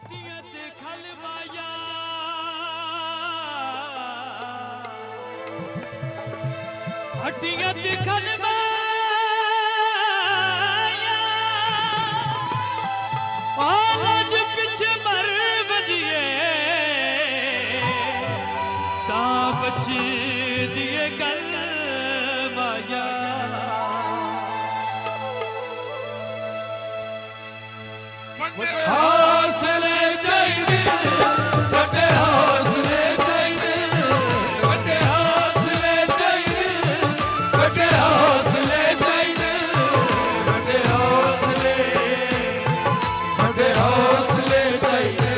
हटिया ते खलवाया हटिया ते खलवाया आज पिछे मर बजिए ता बच दिए गल माया हौसले चाहिए बड़े हौसले चाहिए बड़े हौसले चाहिए बड़े हौसले चाहिए बड़े हौसले चाहिए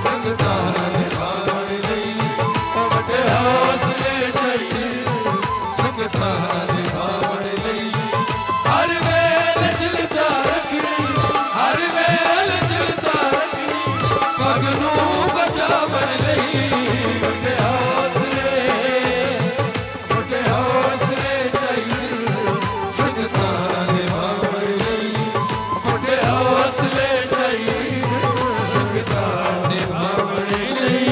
संगतान भावण लई बड़े हौसले चाहिए संगतान भावण लई हर वेल चिलता रखनी हर वेल चिलता रखनी पगनू बचावन लई बड़े हौसले चाहिए संगतान भावण लई बड़े हौसले चाहिए संगतान भावण लई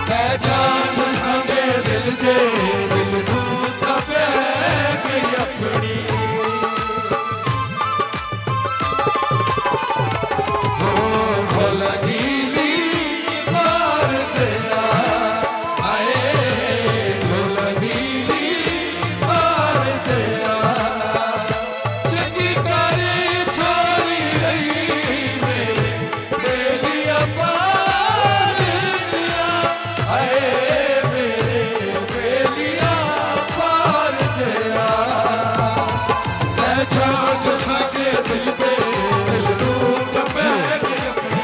पहचान संगे दिल दे दिल नू तपे गई अपनी भोल नीली मार दिया आए भोल नीली मार दिया चंगी कारी छोरी रही मेरे बेलिया पार दिया आए मेरे बेलिया पार दिया पहचान सके दिल दे दिल नू तपे गई अपनी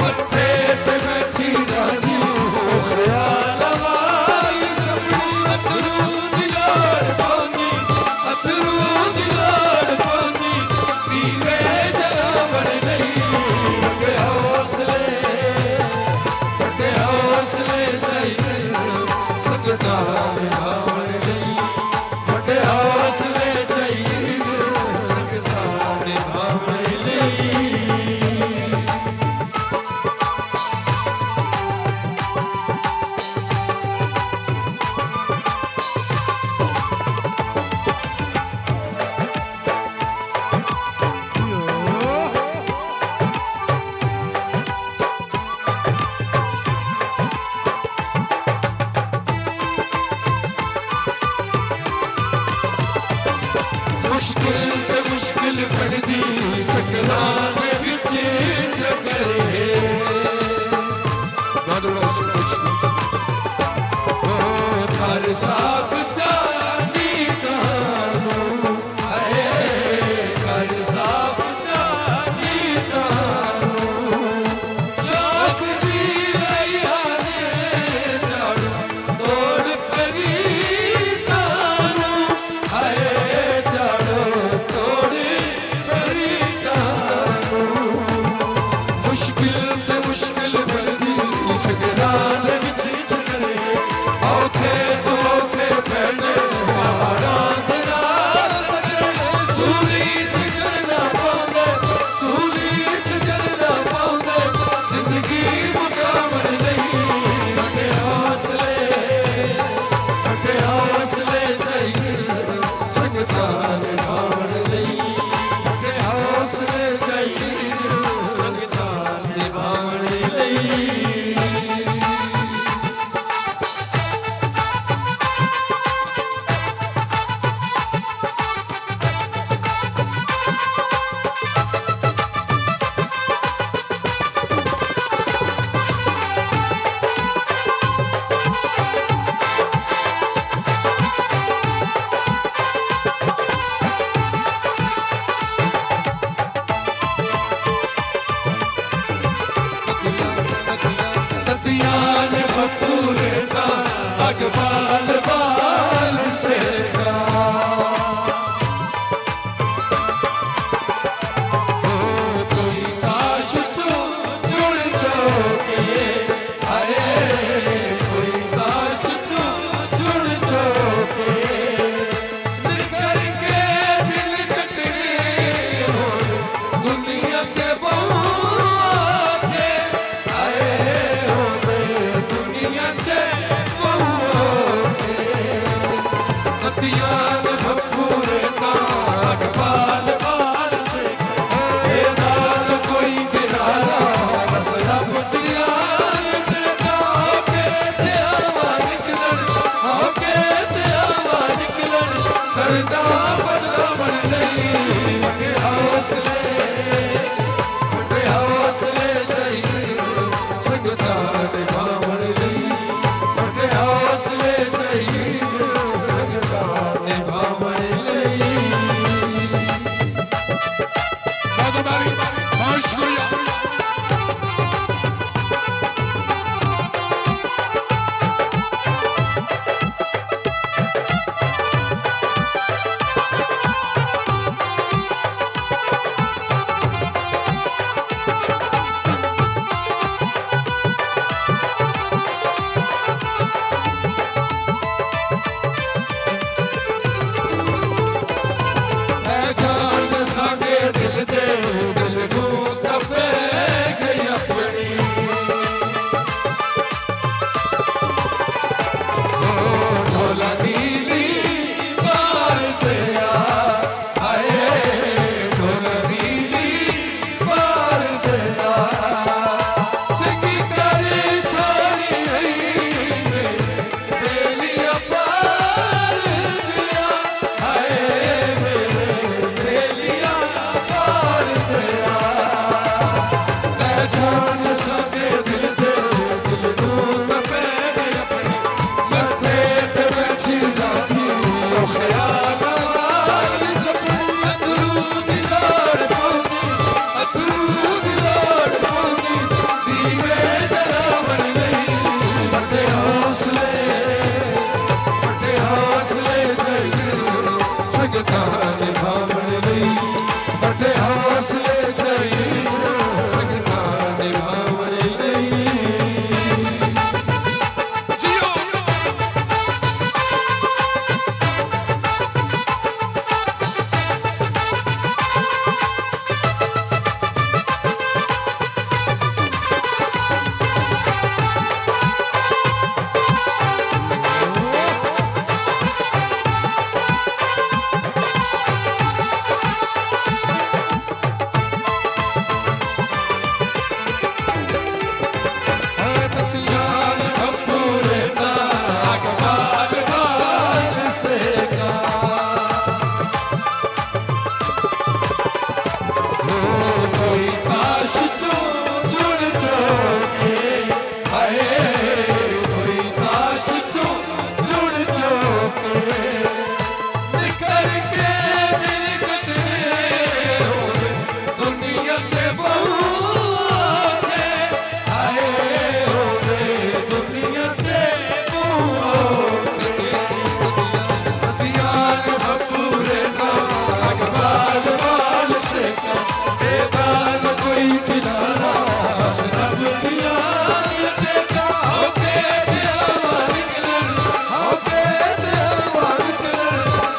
मत्थे ते बैठी रानी ख्याल वाली सपनी अतरू दिलार पानी पीवे जलावन लई बड़े हौसले चाहिए संगतान भावण लई बड़े हौसले चाहिए संगतान भावण लई मुश्किल पड़ दी चकरान विच चकर है हर साफ जानी कानू है हर साफ जानी कानू शौक दी रैया ने झाड़ू तोड़ परी कानू है झाड़ू तोड़ परी कानू मुश्किल बनदी छगरान विच चकरे औखे तो औखे पैने बाल बाल से का कोई काश तू जुड़ जाओगे आए कोई काश तू जुड़ जाओगे निकल के दिल कटने हो दुनिया के बहुआके आए हो दुनिया के बहुआके मतियान भक्पूरे नाग बाल बाल से हे नाल कोई गिराना मसला पुतियान ने होके ते आवा निकलण होके ते आवा निकलण करदा बचावन नहीं मटे हौसले चाहिए संगता निभावन नहीं मटे हौसले चाहिए संगता निभावन नहीं साधुदारी बहुत शुक्रिया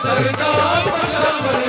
करदा बचावन